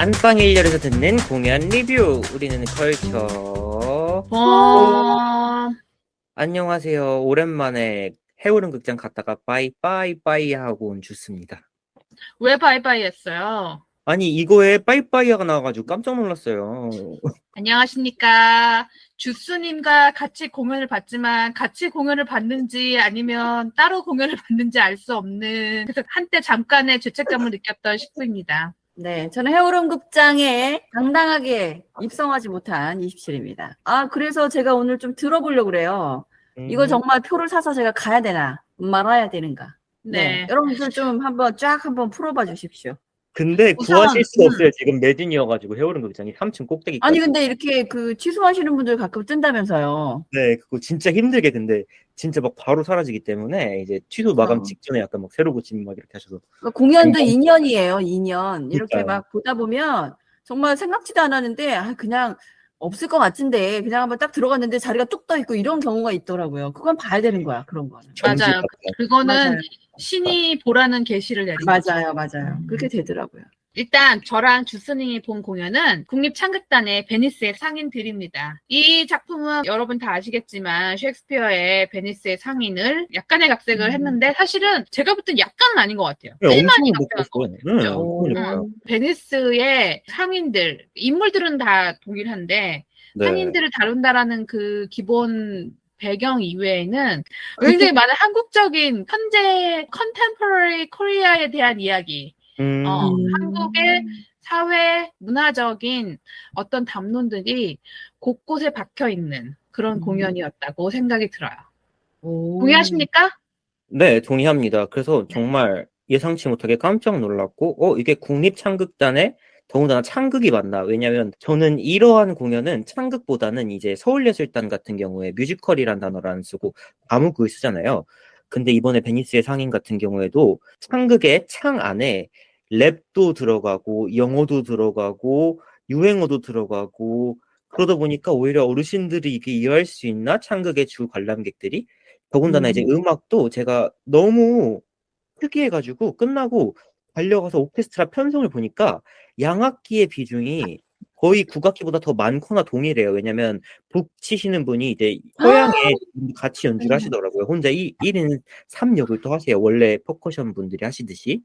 안방 1열에서 듣는 공연 리뷰. 우리는 컬처. 안녕하세요. 오랜만에 해오름 극장 갔다가 빠이빠이 하고 온 주스입니다. 왜 바이바이 했어요? 아니 이거에 빠이빠이가 나와가지고 깜짝 놀랐어요. 안녕하십니까. 주스님과 같이 공연을 봤지만 같이 공연을 봤는지 아니면 따로 공연을 봤는지 알 수 없는, 그래서 한때 잠깐의 죄책감을 느꼈던 식구입니다. 네, 저는 해오름 극장에 당당하게 입성하지 못한 27입니다. 그래서 제가 오늘 좀 들어보려고 그래요. 이거 정말 표를 사서 제가 가야 되나 말아야 되는가. 네. 여러분들 좀 한번 풀어봐 주십시오. 근데 구하실 수 없어요. 지금 매진이어가지고 해오름 극장이 3층 꼭대기까지. 아니 근데 이렇게 취소하시는 분들 가끔 뜬다면서요. 네, 그거 진짜 힘들게 근데 진짜 막 바로 사라지기 때문에 이제 취소 마감 직전에 약간 막 새로 고침 막 이렇게 하셔서. 공연도 2년이에요. 2년. 이렇게 그러니까요. 막 보다 보면 정말 생각지도 않았는데 그냥 없을 것 같은데 그냥 한번 딱 들어갔는데 자리가 뚝 떠 있고 이런 경우가 있더라고요. 그건 봐야 되는 거야. 그런 거는. 맞아요. 그거는 맞아요. 신이 보라는 계시를 내린 거죠. 맞아요. 그렇게 되더라고요. 일단 저랑 주스님이 본 공연은 국립창극단의 베니스의 상인들입니다. 이 작품은 여러분 다 아시겠지만 셰익스피어의 베니스의 상인을 약간의 각색을 했는데 사실은 제가 볼 땐 약간은 아닌 것 같아요. 네, 엄청 많이 높았어요. 베니스의 상인들, 인물들은 다 동일한데 네. 상인들을 다룬다라는 그 기본 배경 이외에는 굉장히 많은 한국적인 현재 컨템포러리 코리아에 대한 이야기, 한국의 사회, 문화적인 어떤 담론들이 곳곳에 박혀 있는 그런 공연이었다고 생각이 들어요. 동의하십니까? 네, 동의합니다. 그래서 정말 예상치 못하게 깜짝 놀랐고, 이게 국립창극단의 더군다나 창극이 맞나? 왜냐면 저는 이러한 공연은 창극보다는 이제 서울예술단 같은 경우에 뮤지컬이란 단어를 안 쓰고 과목을 쓰잖아요. 근데 이번에 베니스의 상인 같은 경우에도 창극의 창 안에 랩도 들어가고 영어도 들어가고 유행어도 들어가고 그러다 보니까 오히려 어르신들이 이게 이해할 수 있나? 창극의 주 관람객들이. 더군다나 이제 음악도 제가 너무 특이해가지고 끝나고 달려가서 오케스트라 편성을 보니까 양악기의 비중이 거의 국악기보다 더 많거나 동일해요. 왜냐면 북 치시는 분이 이제 서양에 같이 연주를 하시더라고요. 혼자 1인 3역을 또 하세요. 원래 퍼커션 분들이 하시듯이.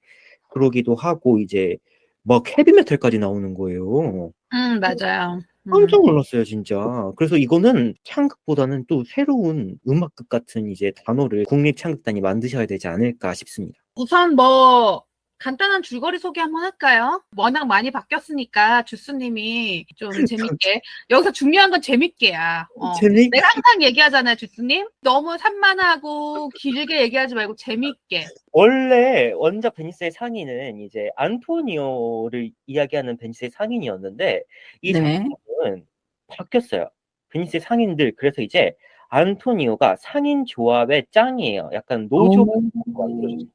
그러기도 하고 이제 막 헤비메탈까지 나오는 거예요. 맞아요. 깜짝 놀랐어요, 진짜. 그래서 이거는 창극보다는 또 새로운 음악극 같은 이제 단어를 국립창극단이 만드셔야 되지 않을까 싶습니다. 우선 간단한 줄거리 소개 한번 할까요? 워낙 많이 바뀌었으니까 주스님이 좀 재밌게. 여기서 중요한 건 재밌게야. 내가 항상 얘기하잖아요, 주스님. 너무 산만하고 길게 얘기하지 말고 재밌게. 원래 원작 베니스의 상인은 이제 안토니오를 이야기하는 베니스의 상인이었는데 이 작품은 바뀌었어요. 베니스의 상인들. 그래서 이제 안토니오가 상인 조합의 짱이에요. 약간 노조 만들어졌어요.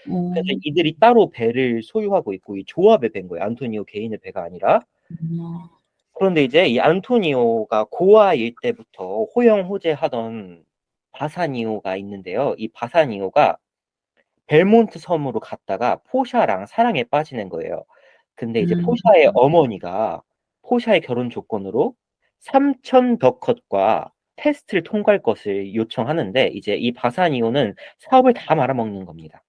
그래서 이들이 따로 배를 소유하고 있고 이 조합의 배인 거예요. 안토니오 개인의 배가 아니라. 그런데 이제 이 안토니오가 고아일 때부터 호영호재하던 바사니오가 있는데요. 이 바사니오가 벨몬트 섬으로 갔다가 포샤랑 사랑에 빠지는 거예요. 근데 이제 포샤의 어머니가 포샤의 결혼 조건으로 3,000 더컷과 테스트를 통과할 것을 요청하는데 이제 이 바사니오는 사업을 다 말아먹는 겁니다.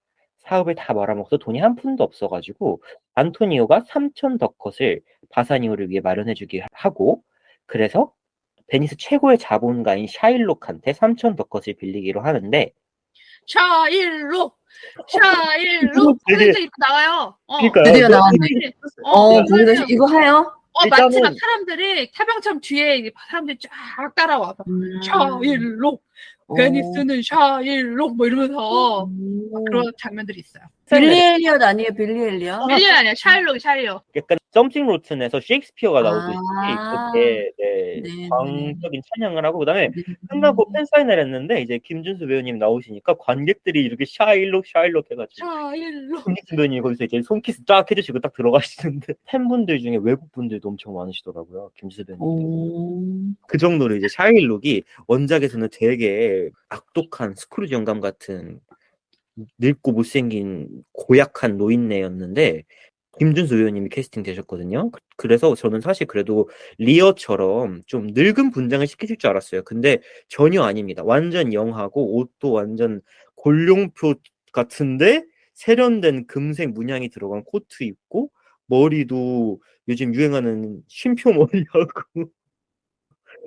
사업을 다 말아먹어서 돈이 한 푼도 없어가지고 안토니오가 3,000 더컷을 바사니오를 위해 마련해주기 하고 그래서 베니스 최고의 자본가인 샤일록한테 3,000 더컷을 빌리기로 하는데 샤일록 이렇게 나와요. 드디어 나왔네. 거기서 이거 해요? 마치 막 사람들이 타병처럼 뒤에 사람들이 쫙 따라와서 샤일록 베니스는 샤일록 뭐 이러면서 그런 장면들이 있어요. 빌리 엘리엇 아니에요? 빌리 엘리엇? 빌리 아니야. 샤일록. 약간 썸씽 로튼에서 셰익스피어가 나오듯이 그렇게 광적인 찬양을 하고 그다음에 끝나고 팬사인회를 했는데 이제 김준수 배우님 나오시니까 관객들이 이렇게 샤일록 해가지고 김준수 배우님 거기서 이제 손키스 쫙 해주시고 딱 들어가시는데 팬분들 중에 외국 분들도 엄청 많으시더라고요. 김준수 배우님. 그 정도로 이제 샤일록이 원작에서는 되게 악독한 스크루지 영감 같은 늙고 못생긴 고약한 노인네였는데 김준수 의원님이 캐스팅 되셨거든요. 그래서 저는 사실 그래도 리어처럼 좀 늙은 분장을 시키실 줄 알았어요. 근데 전혀 아닙니다. 완전 영하고 옷도 완전 골룡표 같은데 세련된 금색 문양이 들어간 코트 입고 머리도 요즘 유행하는 쉼표 머리하고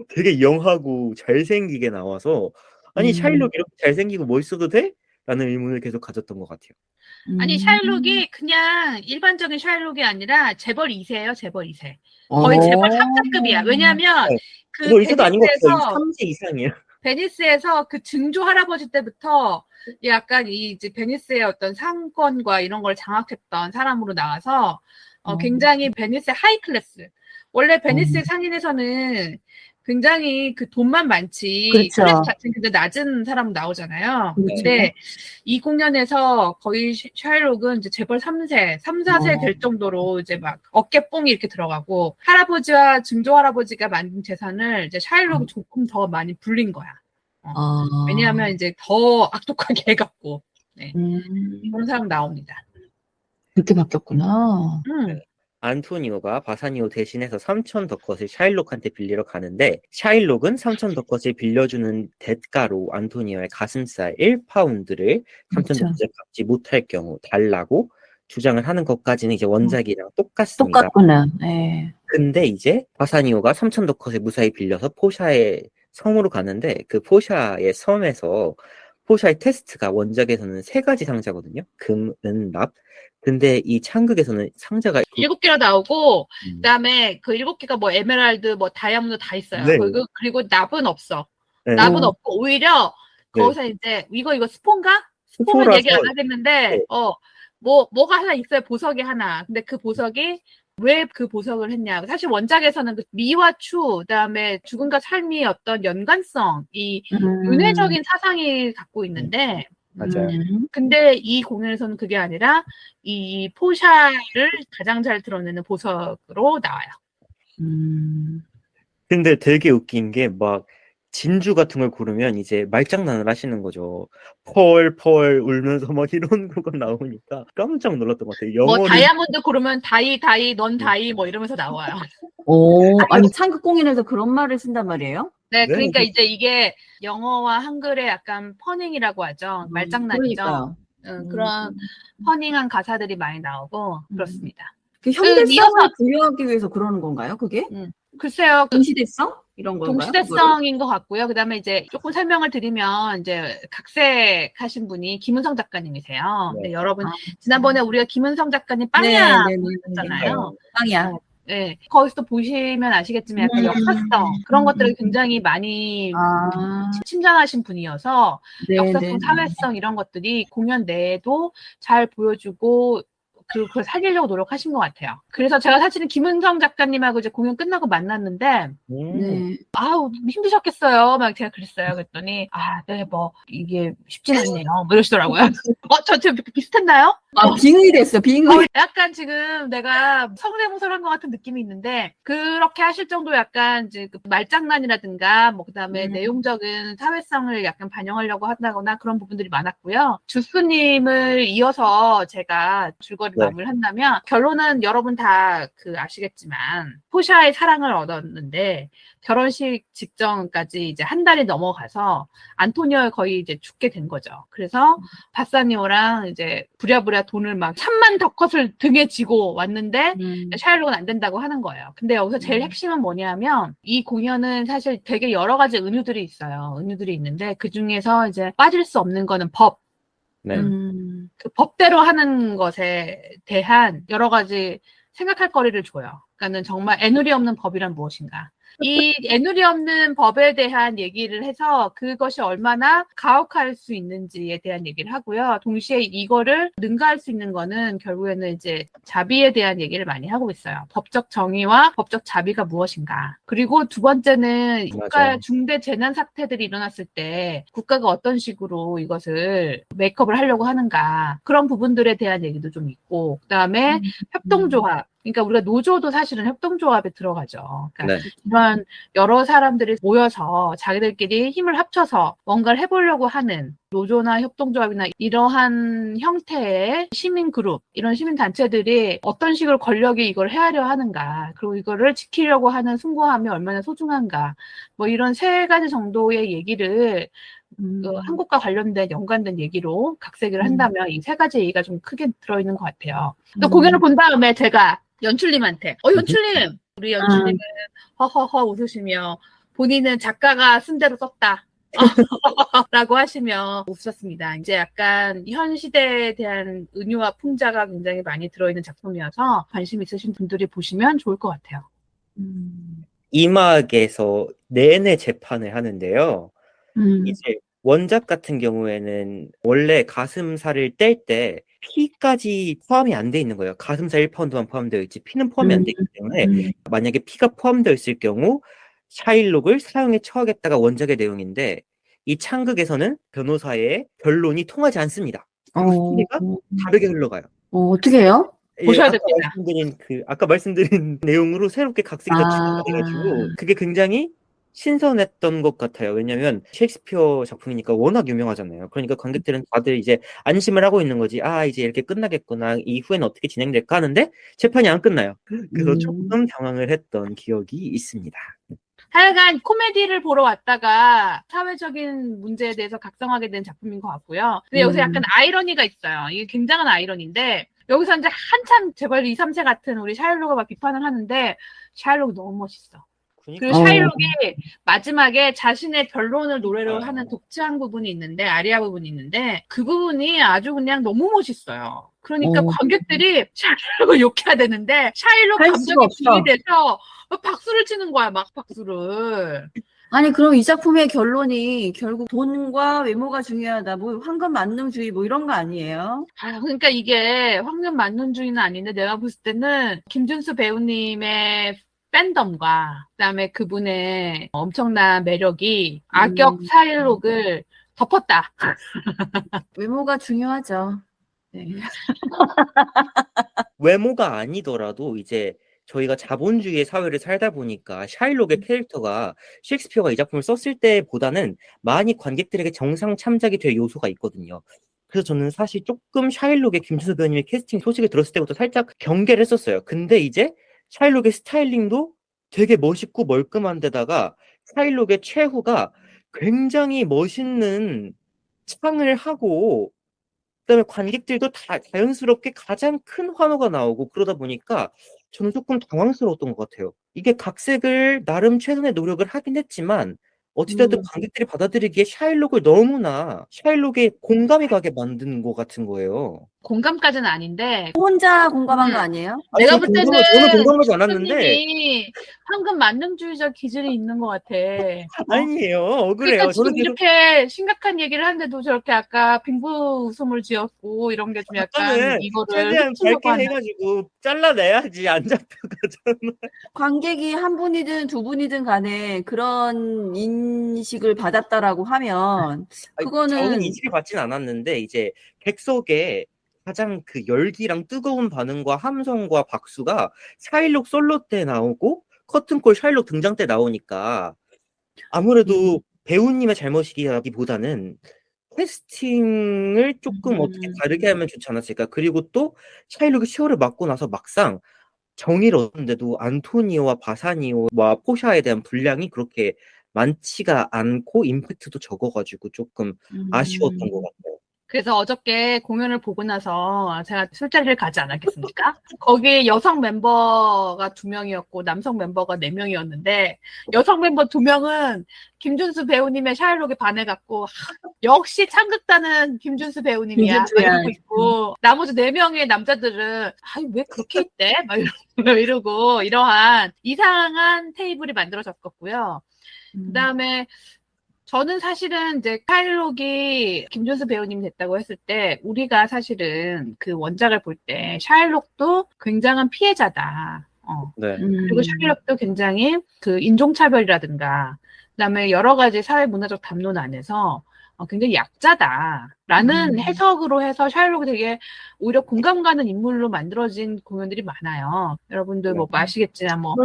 되게 영하고 잘생기게 나와서 아니 샤일록 이렇게 잘생기고 멋있어도 돼? 라는 의문을 계속 가졌던 것 같아요. 아니 샤일록이 그냥 일반적인 샤일록이 아니라 재벌 2세예요. 재벌 2세. 거의 재벌 3세급이야. 왜냐하면 그 뭐 있어도 아닌 것 같아요. 3세 이상이에요. 베니스에서 그 증조 할아버지 때부터 약간 이 이제 베니스의 어떤 상권과 이런 걸 장악했던 사람으로 나와서 굉장히 베니스의 하이 클래스. 원래 베니스의 상인에서는 굉장히 그 돈만 많지 그렇죠. 클래스 자체는 근데 낮은 사람 나오잖아요. 근데 이 공연에서 거의 샤일록은 이제 재벌 3세, 3, 4세 될 정도로 이제 막 어깨 뽕이 이렇게 들어가고 할아버지와 증조 할아버지가 만든 재산을 이제 샤일록이 조금 더 많이 불린 거야. 왜냐하면 이제 더 악독하게 해갖고 네. 그런 사람 나옵니다. 그렇게 바뀌었구나. 안토니오가 바사니오 대신해서 3,000 더컷을 샤일록한테 빌리러 가는데 샤일록은 3,000 더컷을 빌려주는 대가로 안토니오의 가슴살 1파운드를 3,000 더컷을 갚지 못할 경우 달라고 주장을 하는 것까지는 이제 원작이랑 똑같습니다. 똑같구나. 네. 근데 이제 바사니오가 3,000 더컷을 무사히 빌려서 포샤의 섬으로 가는데 그 포샤의 섬에서 포샤의 테스트가 원작에서는 3가지 상자거든요. 금, 은, 납. 근데 이 창극에서는 상자가 7개로 나오고 그다음에 그 7개가 뭐 에메랄드 뭐 다이아몬드 다 있어요. 네. 그리고 납은 없어. 네. 납은 없고 오히려 거기서 이제 이거 스폰가? 스폰은 얘기 안 하겠는데 네. 뭐가 하나 있어요. 보석이 하나. 근데 그 보석이 왜 그 보석을 했냐. 사실 원작에서는 그 미와 추, 그다음에 죽음과 삶이 어떤 연관성, 이 윤회적인 사상이 갖고 있는데 맞아요. 근데 이 공연에서는 그게 아니라 이 포샤를 가장 잘 드러내는 보석으로 나와요. 근데 되게 웃긴 게 막 진주 같은 걸 고르면 이제 말장난을 하시는 거죠. 펄 울면서 막 이런 거가 나오니까 깜짝 놀랐던 것 같아요. 뭐 다이아몬드 고르면 다이 넌 다이 뭐 이러면서 나와요. 아니 창극 공연에서 그런 말을 쓴단 말이에요? 네, 그러니까 이제 이게 영어와 한글의 약간 퍼닝이라고 하죠. 말장난이죠. 그런 퍼닝한 가사들이 많이 나오고 그렇습니다. 그 현대성을 부여하기 위해서 그러는 건가요, 그게? 글쎄요. 동시대성? 이런 건가요? 동시대성인 것 같고요. 그 다음에 이제 조금 설명을 드리면 이제 각색하신 분이 김은성 작가님이세요. 네. 여러분 지난번에 우리가 김은성 작가님 빵야 했잖아요. 빵야. 네, 거기서 보시면 아시겠지만 약간 역사성 그런 것들을 굉장히 많이 침전하신 분이어서 역사성, 사회성 이런 것들이 공연 내에도 잘 보여주고 그걸 살리려고 노력하신 것 같아요. 그래서 제가 사실은 김은성 작가님하고 이제 공연 끝나고 만났는데, 아우, 힘드셨겠어요. 막 제가 그랬어요. 그랬더니, 네, 뭐, 이게 쉽진 않네요. 뭐 이러시더라고요. 저 비슷했나요? 빙의 됐어, 빙의. 약간 지금 내가 성대모사를 한 것 같은 느낌이 있는데, 그렇게 하실 정도 약간 이제 그 말장난이라든가, 뭐, 그 다음에 내용적인 사회성을 약간 반영하려고 한다거나 그런 부분들이 많았고요. 주스님을 이어서 제가 줄거리 마무리를 한다면 결론은 여러분 다 아시겠지만 포샤의 사랑을 얻었는데 결혼식 직전까지 이제 한 달이 넘어가서 안토니오가 거의 이제 죽게 된 거죠. 그래서 바사니오랑 이제 부랴부랴 돈을 막 3만 더컷을 등에 지고 왔는데 샤일록은 안 된다고 하는 거예요. 근데 여기서 제일 핵심은 뭐냐면 이 공연은 사실 되게 여러 가지 은유들이 있어요. 은유들이 있는데 그 중에서 이제 빠질 수 없는 거는 법. 그 법대로 하는 것에 대한 여러 가지 생각할 거리를 줘요. 그러니까는 정말 애누리 없는 법이란 무엇인가. 이 애누리 없는 법에 대한 얘기를 해서 그것이 얼마나 가혹할 수 있는지에 대한 얘기를 하고요. 동시에 이거를 능가할 수 있는 거는 결국에는 이제 자비에 대한 얘기를 많이 하고 있어요. 법적 정의와 법적 자비가 무엇인가. 그리고 두 번째는 국가 중대 재난 사태들이 일어났을 때 국가가 어떤 식으로 이것을 메이크업을 하려고 하는가. 그런 부분들에 대한 얘기도 좀 있고 그다음에 협동조합. 그러니까 우리가 노조도 사실은 협동조합에 들어가죠. 그러니까 네. 이런 여러 사람들이 모여서 자기들끼리 힘을 합쳐서 뭔가를 해보려고 하는 노조나 협동조합이나 이러한 형태의 시민그룹, 이런 시민단체들이 어떤 식으로 권력이 이걸 헤아려 하는가, 그리고 이거를 지키려고 하는 숭고함이 얼마나 소중한가, 뭐 이런 3가지 정도의 얘기를 한국과 관련된 연관된 얘기로 각색을 한다면 이 3가지 얘기가 좀 크게 들어있는 것 같아요. 또 공연을 본 다음에 제가 연출님한테 연출님! 우리 연출님은 허허허 웃으시며 본인은 작가가 쓴 대로 썼다. 라고 하시며 웃으셨습니다. 이제 약간 현 시대에 대한 은유와 풍자가 굉장히 많이 들어있는 작품이어서 관심 있으신 분들이 보시면 좋을 것 같아요. 이막에서 내내 재판을 하는데요. 이제 원작 같은 경우에는 원래 가슴살을 뗄 때 피까지 포함이 안 돼 있는 거예요. 가슴살 1파운드만 포함되어 있지 피는 포함이 안 돼 있기 때문에 만약에 피가 포함되어 있을 경우 샤일록을 사형에 처하겠다가 원작의 내용인데 이 창극에서는 변호사의 변론이 통하지 않습니다. 스토리가 다르게 흘러가요. 어떻게 해요? 보셔야 됩니다. 아까 말씀드린 내용으로 새롭게 각색이 다 추가가 돼가지고 그게 굉장히 신선했던 것 같아요. 왜냐면 셰익스피어 작품이니까 워낙 유명하잖아요. 그러니까 관객들은 다들 이제 안심을 하고 있는 거지. 아, 이제 이렇게 끝나겠구나. 이후에는 어떻게 진행될까 하는데 재판이 안 끝나요. 그래서 조금 당황을 했던 기억이 있습니다. 하여간 코미디를 보러 왔다가 사회적인 문제에 대해서 각성하게 된 작품인 것 같고요. 근데 여기서 약간 아이러니가 있어요. 이게 굉장한 아이러니인데 여기서 이제 한참 재벌 2, 3세 같은 우리 샤일록을 막 비판을 하는데 샤일록이 너무 멋있어. 그리고 샤일록이 마지막에 자신의 변론을 노래로 하는 독창 부분이 있는데, 아리아 부분이 있는데 그 부분이 아주 그냥 너무 멋있어요. 그러니까 관객들이 샤일록을 욕해야 되는데 샤일록 감정이 비비돼서 박수를 치는 거야, 막 박수를. 아니 그럼 이 작품의 결론이 결국 돈과 외모가 중요하다, 뭐 황금 만능주의 뭐 이런 거 아니에요? 그러니까 이게 황금 만능주의는 아닌데 내가 봤을 때는 김준수 배우님의 팬덤과 그다음에 그분의 엄청난 매력이 악역 샤일록을 덮었다. 외모가 중요하죠. 네. 외모가 아니더라도 이제 저희가 자본주의의 사회를 살다 보니까 샤일록의 캐릭터가 셰익스피어가 이 작품을 썼을 때보다는 많이 관객들에게 정상 참작이 될 요소가 있거든요. 그래서 저는 사실 조금 샤일록의 김준수 배우님의 캐스팅 소식을 들었을 때부터 살짝 경계를 했었어요. 근데 이제 샤일록의 스타일링도 되게 멋있고 멀끔한 데다가 샤일록의 최후가 굉장히 멋있는 창을 하고 그다음에 관객들도 다 자연스럽게 가장 큰 환호가 나오고 그러다 보니까 저는 조금 당황스러웠던 것 같아요. 이게 각색을 나름 최선의 노력을 하긴 했지만 어찌됐든 관객들이 받아들이기에 샤일록을 너무나 샤일록에 공감이 가게 만든 것 같은 거예요. 공감까지는 아닌데 혼자 공감한 거 아니에요? 내가 볼 때는 저는 공감하지 않았는데 황금 만능주의적 기질이 있는 것 같아. 아니에요. 억울해요. 그러니까 지금 이렇게 심각한 얘기를 하는데도 저렇게 아까 빙부 웃음을 지었고 이런 게 좀 약간 이거를 최대한 밝게 해가지고 잘라내야지 안 잡혀가잖아. 관객이 한 분이든 두 분이든 간에 그런 인식을 받았다라고 하면 그거는 저는 인식을 받진 않았는데 이제 객석에 가장 그 열기랑 뜨거운 반응과 함성과 박수가 샤일록 솔로 때 나오고 커튼콜 샤일록 등장 때 나오니까 아무래도 배우님의 잘못이기보다는 캐스팅을 조금 어떻게 다르게 하면 좋지 않았을까. 그리고 또 샤일록이 시호를 맞고 나서 막상 정의를 얻는데도 안토니오와 바사니오와 포샤에 대한 분량이 그렇게 많지가 않고 임팩트도 적어가지고 조금 아쉬웠던 것 같아요. 그래서 어저께 공연을 보고 나서 제가 술자리를 가지 않았겠습니까? 거기 여성 멤버가 2명이었고 남성 멤버가 4명이었는데 여성 멤버 2명은 김준수 배우님의 샤일록에 반해갖고 역시 창극단은 김준수 배우님이야 이러고 있고 나머지 4명의 남자들은 왜 그렇게 있대? 막 이러고 이러한 이상한 테이블이 만들어졌고요. 그다음에 저는 사실은 이제 샤일록이 김준수 배우님이 됐다고 했을 때 우리가 사실은 그 원작을 볼 때 샤일록도 굉장한 피해자다. 네. 그리고 샤일록도 굉장히 그 인종차별이라든가 그다음에 여러 가지 사회 문화적 담론 안에서 굉장히 약자다라는 해석으로 해서 샤일록이 되게 오히려 공감 가는 인물로 만들어진 공연들이 많아요. 여러분들 뭐 아시겠지만 뭐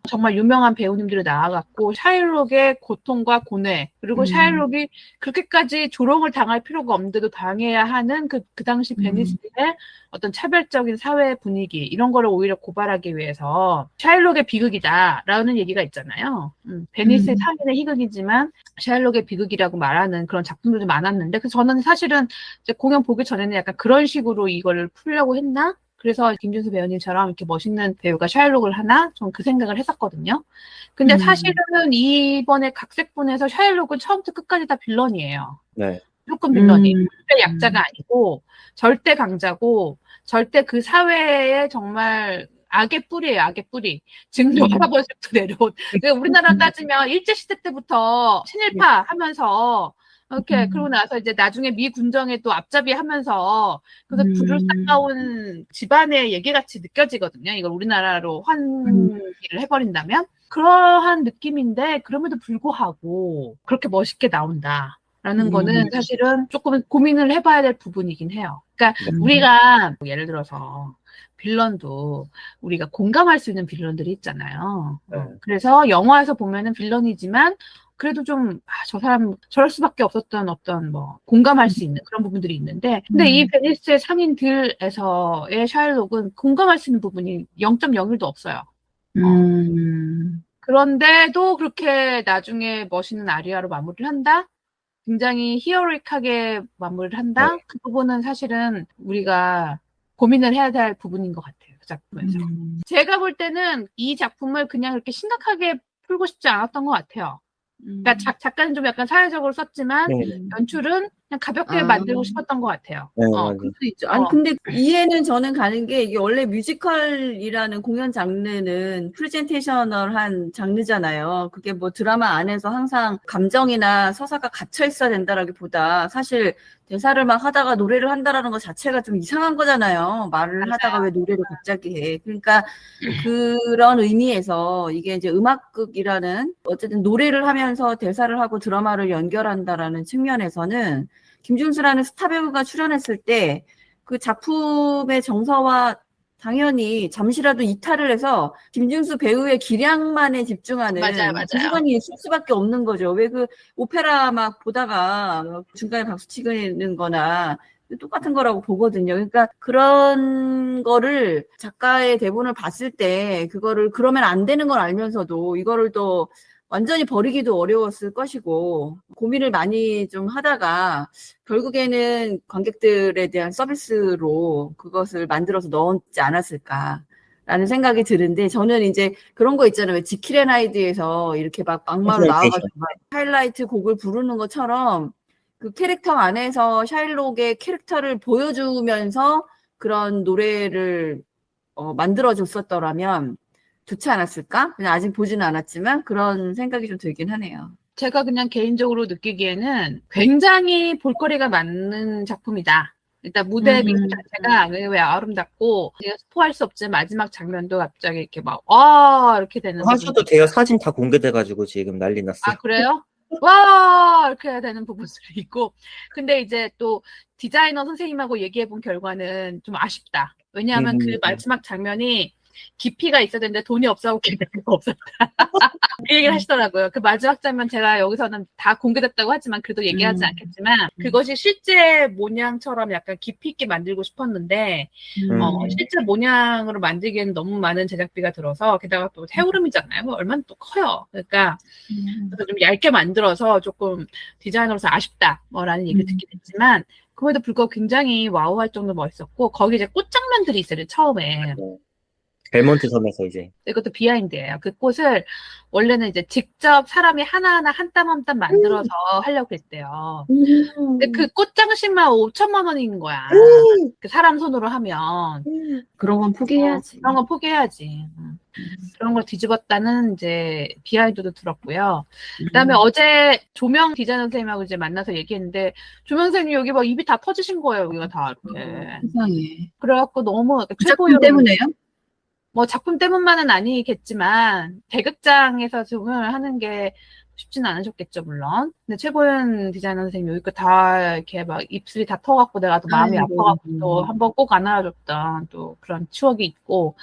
정말 유명한 배우님들이 나와갖고 샤일록의 고통과 고뇌 그리고 샤일록이 그렇게까지 조롱을 당할 필요가 없는데도 당해야 하는 그 당시 베니스의 어떤 차별적인 사회 분위기 이런 거를 오히려 고발하기 위해서 샤일록의 비극이다라는 얘기가 있잖아요. 베니스의 상인의 희극이지만 샤일록의 비극이라고 말하는 그런 작품들도 많았는데 그래서 저는 사실은 이제 공연 보기 전에는 약간 그런 식으로 이걸 풀려고 했나? 그래서 김준수 배우님처럼 이렇게 멋있는 배우가 샤일록을 하나? 저는 그 생각을 했었거든요. 근데 사실은 이번에 각색본에서 샤일록은 처음부터 끝까지 다 빌런이에요. 네. 무조건 빌런이에요. 절대 약자가 아니고 절대 강자고 절대 그 사회에 정말 악의 뿌리예요, 악의 뿌리. 증조 할아버지부터 내려온. 그러니까 우리나라 따지면 일제시대 때부터 친일파 하면서 이렇게 그러고 나서 이제 나중에 미 군정에 또 앞잡이 하면서 그래서 불을 닦아온 집안의 얘기같이 느껴지거든요. 이걸 우리나라로 환기를 해버린다면 그러한 느낌인데 그럼에도 불구하고 그렇게 멋있게 나온다. 라는 거는 사실은 조금 고민을 해봐야 될 부분이긴 해요. 그러니까 우리가 예를 들어서 빌런도 우리가 공감할 수 있는 빌런들이 있잖아요. 그래서 영화에서 보면은 빌런이지만 그래도 좀 저 사람 저럴 수밖에 없었던 어떤 뭐 공감할 수 있는 그런 부분들이 있는데 근데 이 베니스의 상인들에서의 샤일록은 공감할 수 있는 부분이 0.01도 없어요. 그런데도 그렇게 나중에 멋있는 아리아로 마무리를 한다? 굉장히 히어로릭하게 마무리를 한다? 그 부분은 사실은 우리가 고민을 해야 될 부분인 것 같아요. 그 작품에서. 제가 볼 때는 이 작품을 그냥 그렇게 심각하게 풀고 싶지 않았던 것 같아요. 그러니까 작가는 좀 약간 사회적으로 썼지만 연출은 그냥 가볍게 만들고 싶었던 것 같아요. 그럴 수 있죠. 아니 근데 이해는 저는 가는 게 이게 원래 뮤지컬이라는 공연 장르는 프레젠테이셔널한 장르잖아요. 그게 뭐 드라마 안에서 항상 감정이나 서사가 갇혀 있어야 된다라기보다 사실 대사를 막 하다가 노래를 한다라는 것 자체가 좀 이상한 거잖아요. 말을 하다가 왜 노래를 갑자기 해. 그러니까 그런 의미에서 이게 이제 음악극이라는 어쨌든 노래를 하면서 대사를 하고 드라마를 연결한다라는 측면에서는 김준수라는 스타 배우가 출연했을 때 그 작품의 정서와 당연히 잠시라도 이탈을 해서 김준수 배우의 기량만에 집중하는 순간이 있을 수밖에 없는 거죠. 왜 그 오페라 막 보다가 중간에 박수 치는 거나 똑같은 거라고 보거든요. 그러니까 그런 거를 작가의 대본을 봤을 때 그거를 그러면 안 되는 걸 알면서도 이거를 또 완전히 버리기도 어려웠을 것이고 고민을 많이 좀 하다가 결국에는 관객들에 대한 서비스로 그것을 만들어서 넣지 않았을까라는 생각이 드는데 저는 이제 그런 거 있잖아요. 지킬앤 하이드에서 이렇게 막 막마로 나와가지고 하이라이트 곡을 부르는 것처럼 그 캐릭터 안에서 샤일록의 캐릭터를 보여주면서 그런 노래를 만들어줬었더라면 좋지 않았을까? 그냥 아직 보지는 않았지만 그런 생각이 좀 들긴 하네요. 제가 그냥 개인적으로 느끼기에는 굉장히 볼거리가 많은 작품이다. 일단 무대 미술 자체가 왜 아름답고 제가 스포할 수 없지만 마지막 장면도 갑자기 이렇게 막 이렇게 되는 하셔도 돼요. 사진 다 공개돼가지고 지금 난리 났어요. 아 그래요? 와 이렇게 되는 부분들이 있고 근데 이제 또 디자이너 선생님하고 얘기해본 결과는 좀 아쉽다. 왜냐하면 그 마지막 장면이 깊이가 있어야 되는데 돈이 없어서 깊이가 없었다. 그 얘기를 하시더라고요. 그 마지막 장면 제가 여기서는 다 공개됐다고 하지만 그래도 얘기하지 않겠지만 그것이 실제 모양처럼 약간 깊이 있게 만들고 싶었는데 실제 모양으로 만들기에는 너무 많은 제작비가 들어서 게다가 또 해오름이잖아요. 얼마나 또 커요. 그러니까 그래서 좀 얇게 만들어서 조금 디자이너로서 아쉽다 라는 얘기를 듣긴 했지만 그럼에도 불구하고 굉장히 와우할 정도로 멋있었고 거기 이제 꽃장면들이 있어요. 처음에. 벨몬트 섬에서 이제 이것도 비하인드예요. 그 꽃을 원래는 이제 직접 사람이 하나하나 한 땀 한 땀 만들어서 하려고 했대요. 근데 그 꽃장식만 5천만 원인 거야. 그 사람 손으로 하면 그런 건 포기해야지. 그런 건 포기해야지. 그런 걸 뒤집었다는 이제 비하인드도 들었고요. 그다음에 어제 조명 디자이너 선생님하고 이제 만나서 얘기했는데 조명 선생님 여기 막 입이 다 터지신 거예요. 여기가 다 이렇게. 세상에. 그래갖고 너무 그 작품 때문에요? 뭐 작품 때문만은 아니겠지만 대극장에서 조명을 하는 게 쉽지는 않으셨겠죠, 물론. 근데 최고현 디자이너 선생님 여기까지 다 이렇게 막 입술이 다 터갖고 내가 또 마음이 아파갖고 또 한번 꼭 안아줬던 또 그런 추억이 있고,